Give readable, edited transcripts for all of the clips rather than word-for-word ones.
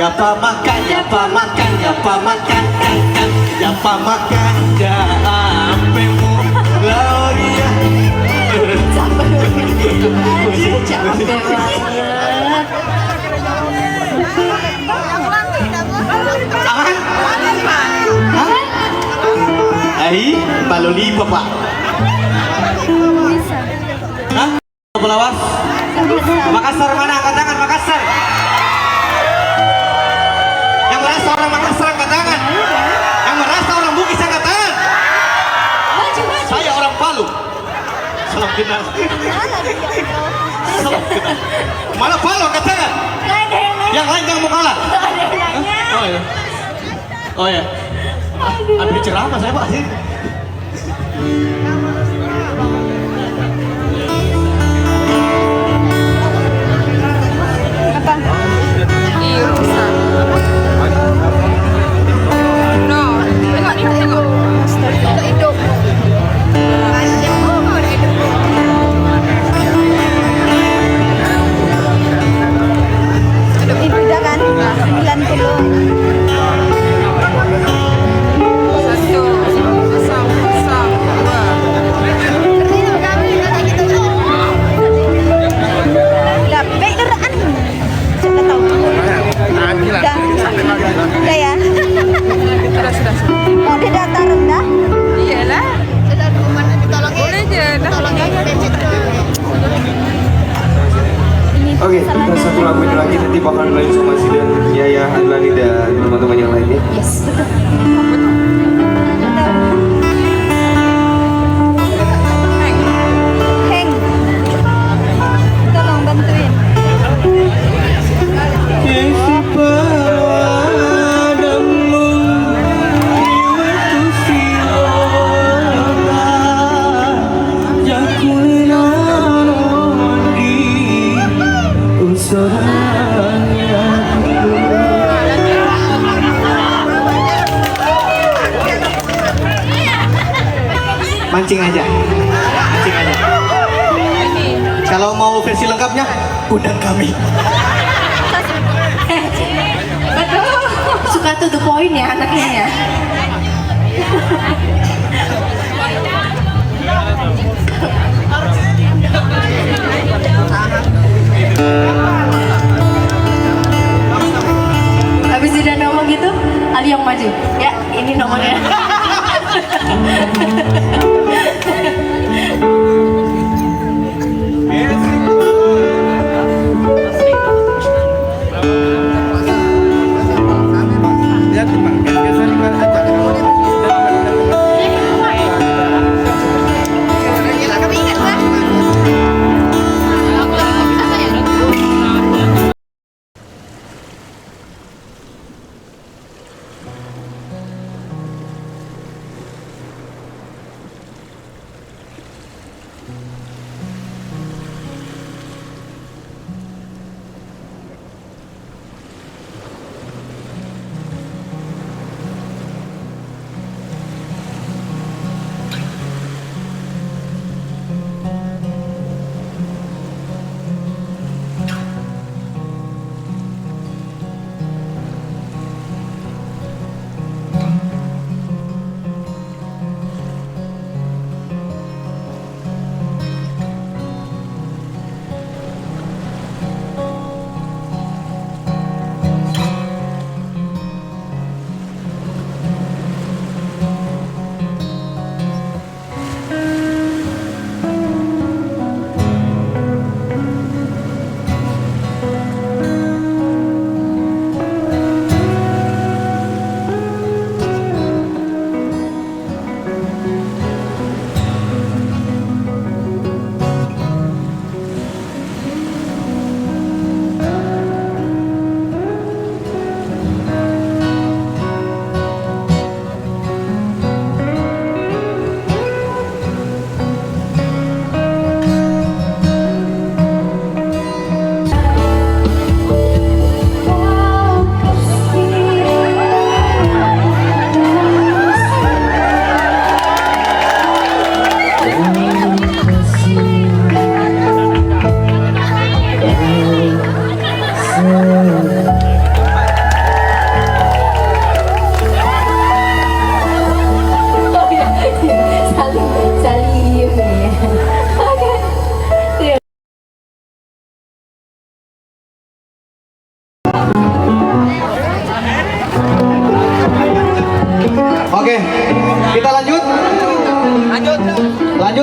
Ya pa makan, ya pa makan, ya pa makan, ya pa makan, ya ampemu Gloria. Capek banget. Aman? Hah? Ai, baloli papa. Hah? Pelawas? Makassar mana? Angkat tangan Makassar. Yang merasa orang Makassar angkat tangan. Yang merasa orang Bugis angkat tangan. Saya orang Palu. Salam kenal. Salam kenal. Mana Palu angkat tangan? Yang lain jangan mau kalah. Oh ya. Oh ya. Ada ceramah saya Pak sih. Apa? Irusan. No, tengok. Untuk hidup. Ini beda kan? 90. Satu, kosong, dua. Udah, baik deraan. Sudah tahu. Udah. Udah ya. Sudah. Oh, di data rendah. Iyalah. Boleh je, dah. Oke, kita satu lagu ini lagi nanti bakal main somasi dan Yaya Adlani dan teman-teman yang lainnya. Yes, betul. Heng. Tolong bantuin. Mancing aja. Kalau mau versi lengkapnya, undang kami. Betul. Suka to the point ya anaknya ya. Habis udah ngomong gitu, Ali yang maju. Ya, ini nomornya.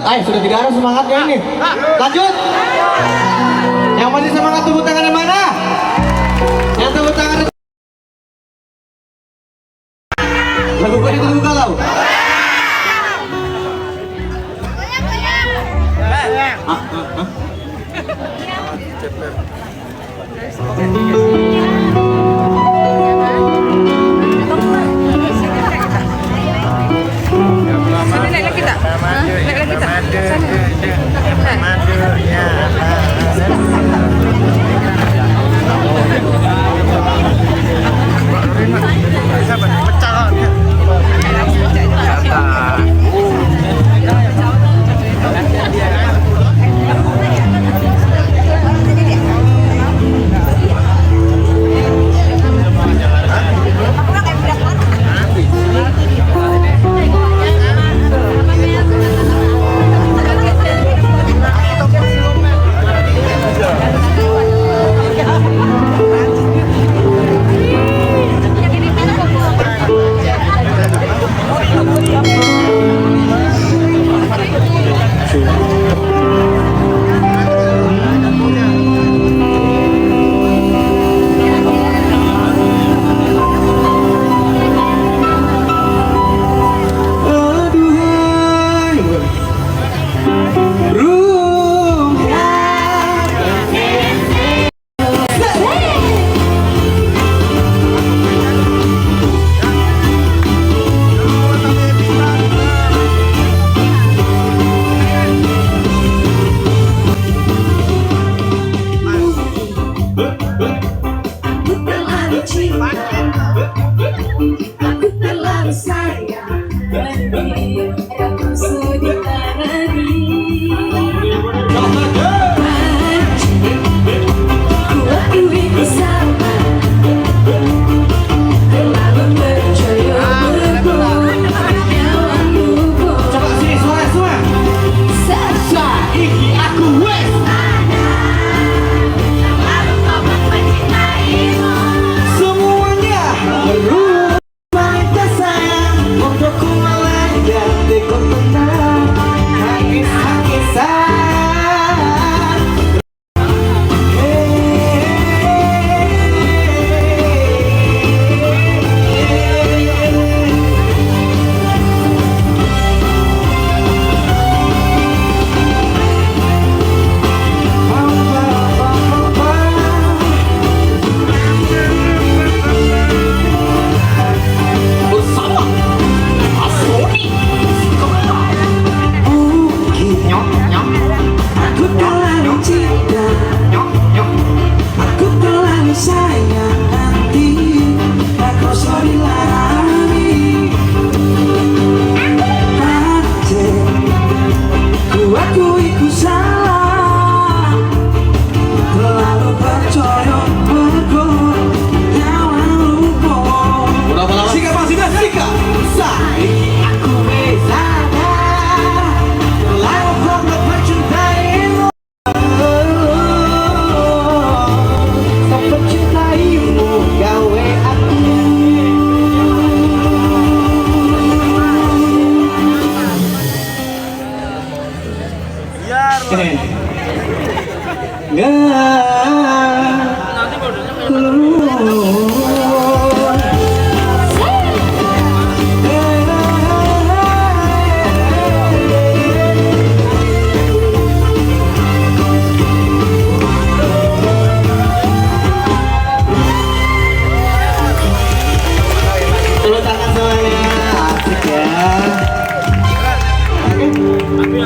Ayo, sudah tidak ada semangatnya ini. Lanjut. Yang masih semangat tepuk tangan yang mana? Yang tepuk tangan. Lagu gue itu galau. Sana naik lagi tak? Naik lagi tak? Sana.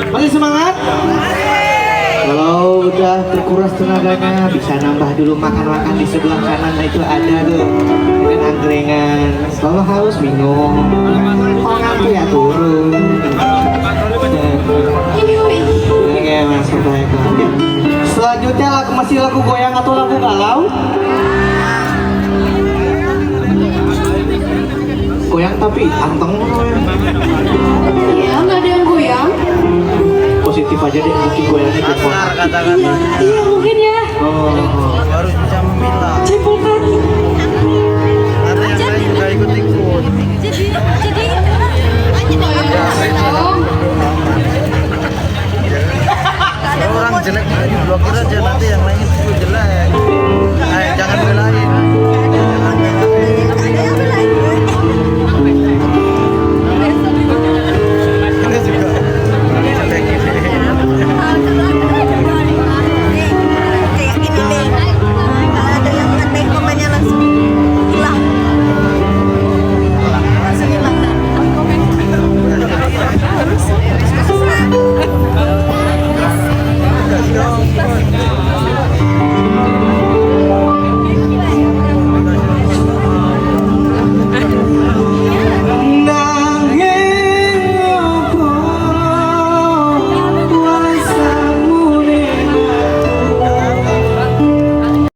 Masih semangat? Kalau udah terkuras tenaganya bisa nambah dulu makan-makan di sebelah kanan itu ada tuh dengan angkringan. Kalau haus minum, kalau ngantuk ya turun. Oke masuk baik. Selanjutnya lagu masih lagu goyang atau lagu galau? Goyang tapi anteng. Iya, nggak ada yang goyang. Positif aja deh, mungkin goyangnya Iya, mungkin ya. Oh. Cepol kaki.